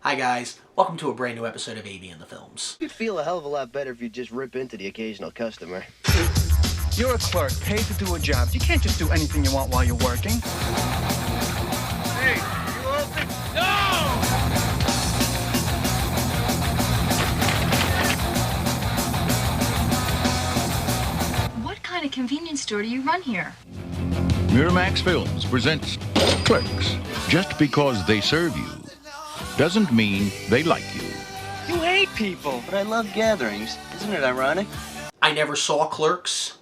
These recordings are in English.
Hi guys, welcome to a brand new episode of AB in the Films. You'd feel a hell of a lot better if you just rip into the occasional customer. You're a clerk, paid to do a job. You can't just do anything you want while you're working. Hey, you open? No! What kind of convenience store do you run here? Miramax Films presents Clerks. Just because they serve you doesn't mean they like you. You hate people, but I love gatherings. Isn't it ironic? I never saw Clerks,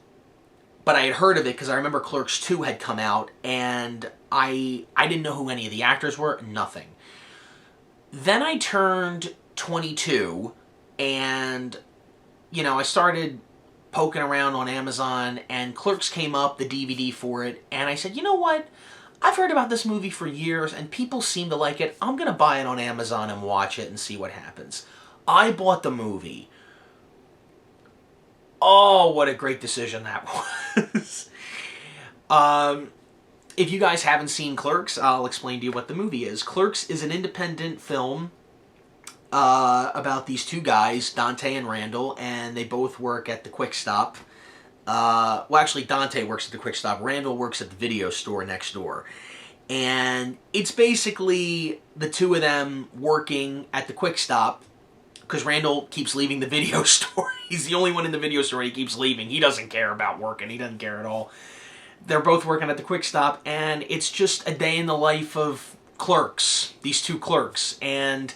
but I had heard of it because I remember Clerks 2 had come out, and I didn't know who any of the actors were, nothing. Then I turned 22, and, I started poking around on Amazon, and Clerks came up, the DVD for it, and I said, you know what? I've heard about this movie for years, and people seem to like it. I'm going to buy it on Amazon and watch it and see what happens. I bought the movie. Oh, what a great decision that was. If you guys haven't seen Clerks, I'll explain to you what the movie is. Clerks is an independent film about these two guys, Dante and Randall, and they both work at the Quick Stop. Actually, Dante works at the Quick Stop. Randall works at the video store next door. And it's basically the two of them working at the Quick Stop, because Randall keeps leaving the video store. He's the only one in the video store he keeps leaving. He doesn't care about working. He doesn't care at all. They're both working at the Quick Stop, and it's just a day in the life of clerks, these two clerks. And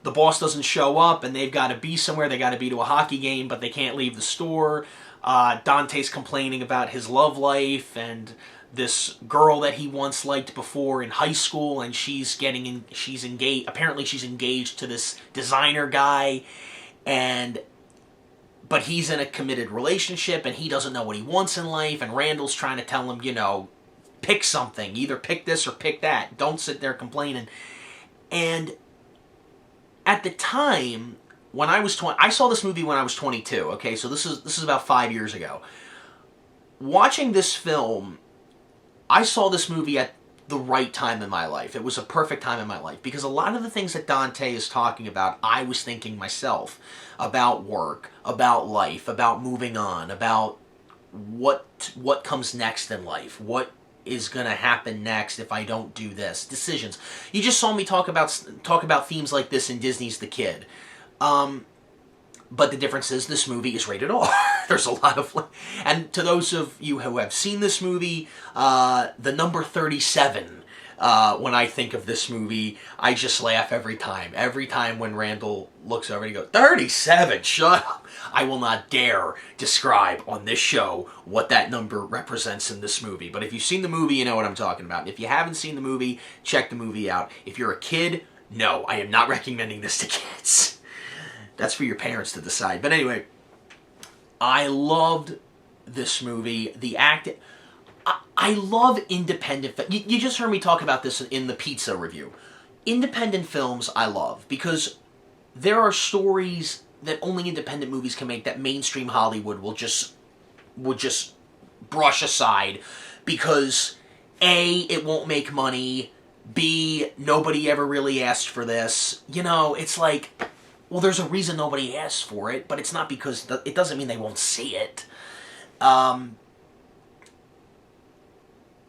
the boss doesn't show up, and they've got to be somewhere. They got to be to a hockey game, but they can't leave the store. Dante's complaining about his love life and this girl that he once liked before in high school, and she's engaged. Apparently, she's engaged to this designer guy, but he's in a committed relationship, and he doesn't know what he wants in life. And Randall's trying to tell him, pick something. Either pick this or pick that. Don't sit there complaining. And at the time, when I was 20, I saw this movie when I was 22. Okay, so this is about 5 years ago. Watching this film, I saw this movie at the right time in my life. It was a perfect time in my life, because a lot of the things that Dante is talking about, I was thinking myself about work, about life, about moving on, about what comes next in life, what is going to happen next if I don't do this, decisions. You just saw me talk about themes like this in Disney's The Kid. But the difference is this movie is rated R. There's a lot of... And to those of you who have seen this movie, the number 37, when I think of this movie, I just laugh every time. Every time when Randall looks over and he goes, 37, shut up! I will not dare describe on this show what that number represents in this movie. But if you've seen the movie, you know what I'm talking about. If you haven't seen the movie, check the movie out. If you're a kid, no, I am not recommending this to kids. That's for your parents to decide. But anyway, I loved this movie. The acting... I love independent... You just heard me talk about this in the pizza review. Independent films I love, because there are stories that only independent movies can make that mainstream Hollywood will just brush aside, because A, it won't make money, B, nobody ever really asked for this. It's like... Well, there's a reason nobody asked for it, but it's not because... It doesn't mean they won't see it. And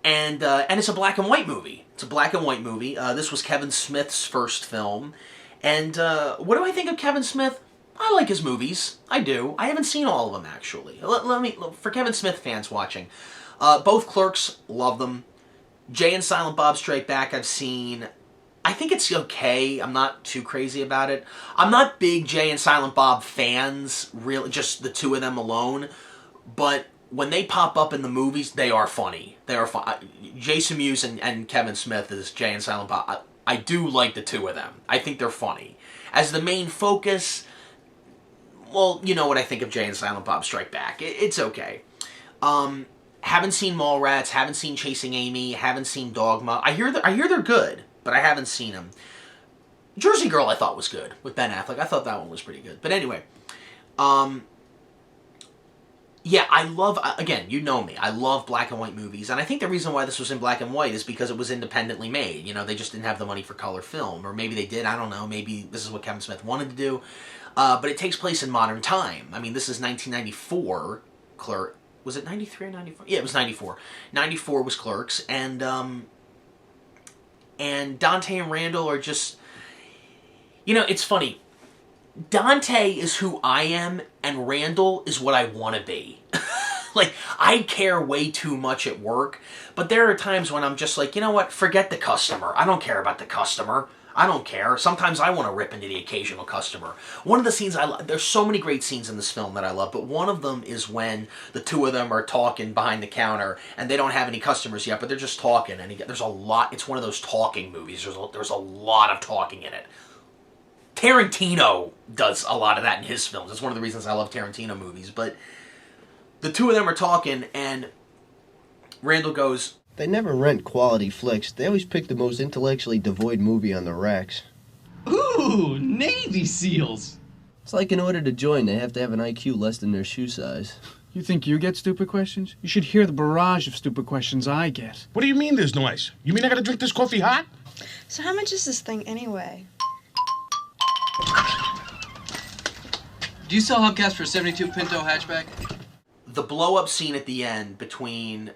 it's a black and white movie. It's a black and white movie. This was Kevin Smith's first film. And what do I think of Kevin Smith? I like his movies. I do. I haven't seen all of them, actually. For Kevin Smith fans watching, both Clerks, love them. Jay and Silent Bob Strike Back, I've seen... I think it's okay. I'm not too crazy about it. I'm not big Jay and Silent Bob fans, really, just the two of them alone. But when they pop up in the movies, they are funny. They are fun. Jason Mewes and Kevin Smith as Jay and Silent Bob. I do like the two of them. I think they're funny. As the main focus, well, you know what I think of Jay and Silent Bob Strike Back. It's okay. Haven't seen Mallrats. Haven't seen Chasing Amy. Haven't seen Dogma. I hear they're good, but I haven't seen them. Jersey Girl I thought was good with Ben Affleck. I thought that one was pretty good. But anyway, Yeah, I love, again, you know me, I love black and white movies, and I think the reason why this was in black and white is because it was independently made. You know, they just didn't have the money for color film, or maybe they did, I don't know, maybe this is what Kevin Smith wanted to do, but it takes place in modern time. I mean, this is 1994, was it 93 or 94? Yeah, it was 94. 94 was Clerks, and Dante and Randall are just, you know, it's funny, Dante is who I am, and Randall is what I want to be. Like, I care way too much at work, but there are times when I'm just like, you know what, forget the customer. I don't care about the customer. I don't care. Sometimes I want to rip into the occasional customer. One of the scenes I love, there's so many great scenes in this film that I love, but one of them is when the two of them are talking behind the counter, and they don't have any customers yet, but they're just talking, and there's a lot, it's one of those talking movies. There's a lot of talking in it. Tarantino does a lot of that in his films. It's one of the reasons I love Tarantino movies. But the two of them are talking, and Randall goes, They never rent quality flicks. They always pick the most intellectually devoid movie on the racks. Ooh, Navy SEALs! It's like in order to join, they have to have an IQ less than their shoe size. You think you get stupid questions? You should hear the barrage of stupid questions I get. What do you mean there's no ice? You mean I gotta drink this coffee hot? So how much is this thing anyway? Do you sell hubcaps for 72 Pinto hatchback? The blow-up scene at the end between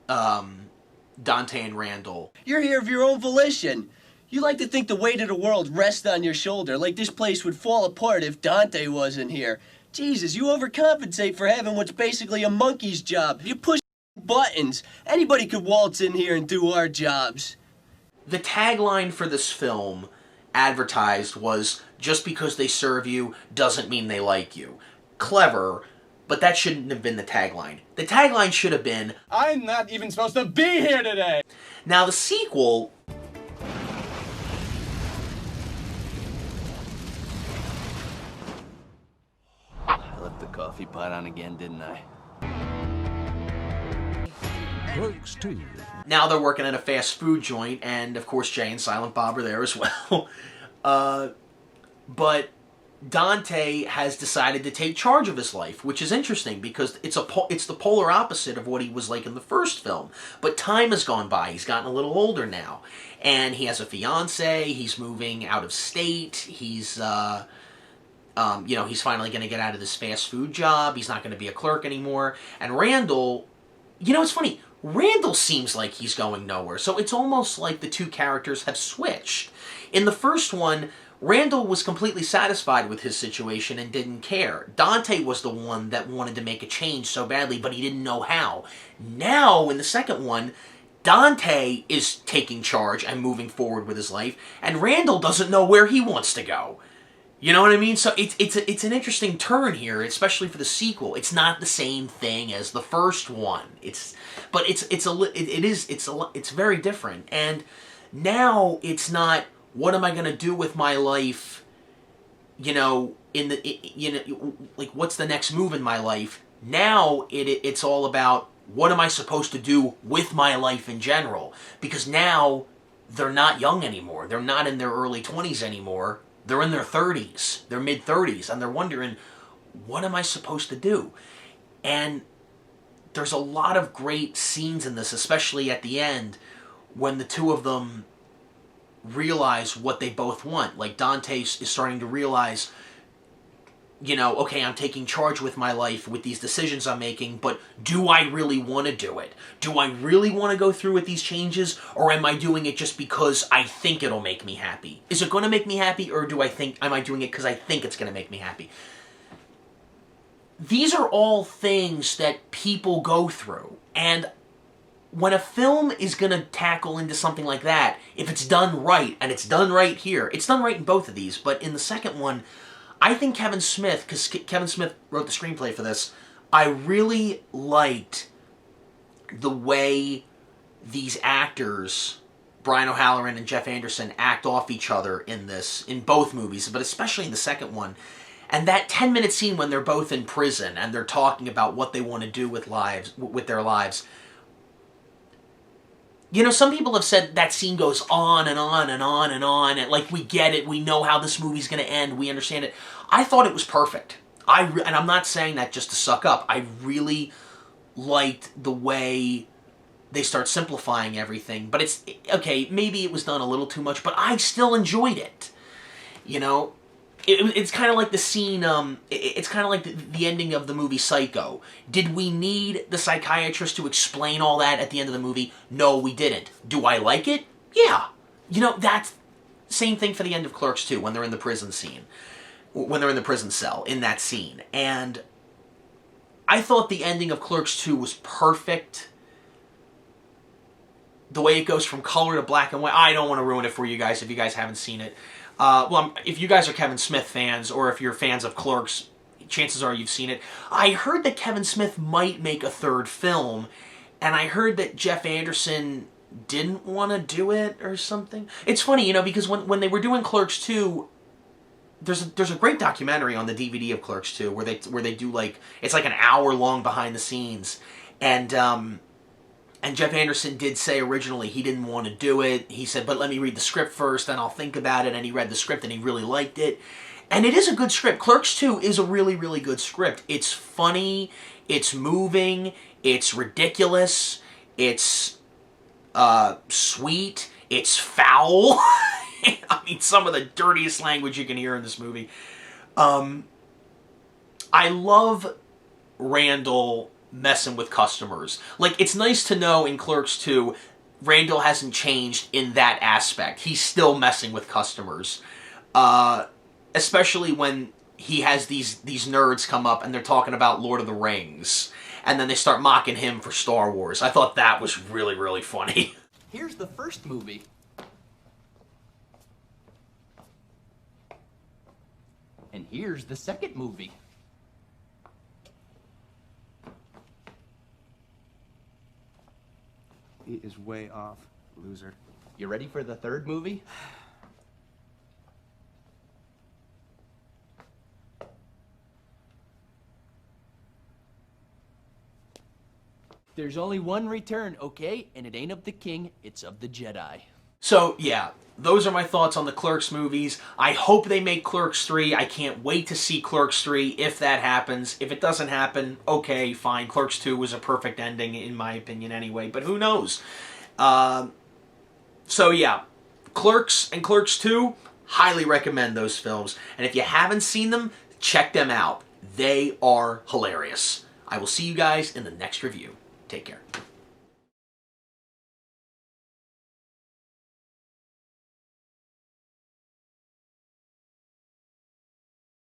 Dante and Randall. You're here of your own volition. You like to think the weight of the world rests on your shoulder, like this place would fall apart if Dante wasn't here. Jesus, you overcompensate for having what's basically a monkey's job. You push buttons. Anybody could waltz in here and do our jobs. The tagline for this film advertised was, just because they serve you doesn't mean they like you. Clever, but that shouldn't have been the tagline. The tagline should have been, I'm not even supposed to be here today! Now the sequel, I left the coffee pot on again, didn't I? Clerks 2. now they're working at a fast food joint, and of course Jay and Silent Bob are there as well. But Dante has decided to take charge of his life, which is interesting because it's the polar opposite of what he was like in the first film. But time has gone by. He's gotten a little older now, and he has a fiance. He's moving out of state. He's he's finally going to get out of this fast food job. He's not going to be a clerk anymore. And Randall, it's funny. Randall seems like he's going nowhere. So it's almost like the two characters have switched. In the first one, Randall was completely satisfied with his situation and didn't care. Dante was the one that wanted to make a change so badly, but he didn't know how. Now, in the second one, Dante is taking charge and moving forward with his life, and Randall doesn't know where he wants to go. You know what I mean? So it's an interesting turn here, especially for the sequel. It's not the same thing as the first one. It's very different. And now it's not, what am I going to do with my life? What's the next move in my life? Now it's all about, what am I supposed to do with my life in general? Because now they're not young anymore. They're not in their early 20s anymore. They're in their 30s, their mid-30s, and they're wondering, what am I supposed to do? And there's a lot of great scenes in this, especially at the end, when the two of them realize what they both want. Like, Dante is starting to realize, okay, I'm taking charge with my life, with these decisions I'm making, but do I really want to do it? Do I really want to go through with these changes, or am I doing it just because I think it'll make me happy? Is it going to make me happy, or am I doing it because I think it's going to make me happy? These are all things that people go through, and when a film is going to tackle into something like that, if it's done right, and it's done right here, it's done right in both of these, but in the second one, I think Kevin Smith, because Kevin Smith wrote the screenplay for this, I really liked the way these actors, Brian O'Halloran and Jeff Anderson, act off each other in both movies, but especially in the second one. And that 10-minute scene when they're both in prison and they're talking about what they want to do with their lives. Some people have said that scene goes on and on and on and on, and we get it, we know how this movie's going to end, we understand it. I thought it was perfect. and I'm not saying that just to suck up, I really liked the way they start simplifying everything. But it's, okay, maybe it was done a little too much, but I still enjoyed it. You know? It's kind of like the scene, it's kind of like the ending of the movie Psycho. Did we need the psychiatrist to explain all that at the end of the movie? No, we didn't. Do I like it? Yeah. You know, that's same thing for the end of Clerks 2, when they're in the prison scene. When they're in the prison cell, in that scene. And I thought the ending of Clerks 2 was perfect. The way it goes from color to black and white. I don't want to ruin it for you guys if you guys haven't seen it. Well, if you guys are Kevin Smith fans, or if you're fans of Clerks, chances are you've seen it. I heard that Kevin Smith might make a third film, and I heard that Jeff Anderson didn't want to do it or something. It's funny, you know, because when they were doing Clerks 2, there's a great documentary on the DVD of Clerks 2 where they do, like, it's like an hour long behind the scenes, and Jeff Anderson did say originally he didn't want to do it. He said, but let me read the script first, then I'll think about it. And he read the script and he really liked it. And it is a good script. Clerks 2 is a really, really good script. It's funny, it's moving, it's ridiculous, it's sweet, it's foul. I mean, some of the dirtiest language you can hear in this movie. I love Randall messing with customers. Like, it's nice to know in Clerks 2, Randall hasn't changed in that aspect. He's still messing with customers. Especially when he has these nerds come up and they're talking about Lord of the Rings. And then they start mocking him for Star Wars. I thought that was really, really funny. Here's the first movie. And here's the second movie. He is way off, loser. You ready for the third movie? There's only one return, okay? And it ain't of the king, it's of the Jedi. So, yeah, those are my thoughts on the Clerks movies. I hope they make Clerks 3. I can't wait to see Clerks 3 if that happens. If it doesn't happen, okay, fine. Clerks 2 was a perfect ending, in my opinion, anyway. But who knows? So, yeah, Clerks and Clerks 2, highly recommend those films. And if you haven't seen them, check them out. They are hilarious. I will see you guys in the next review. Take care.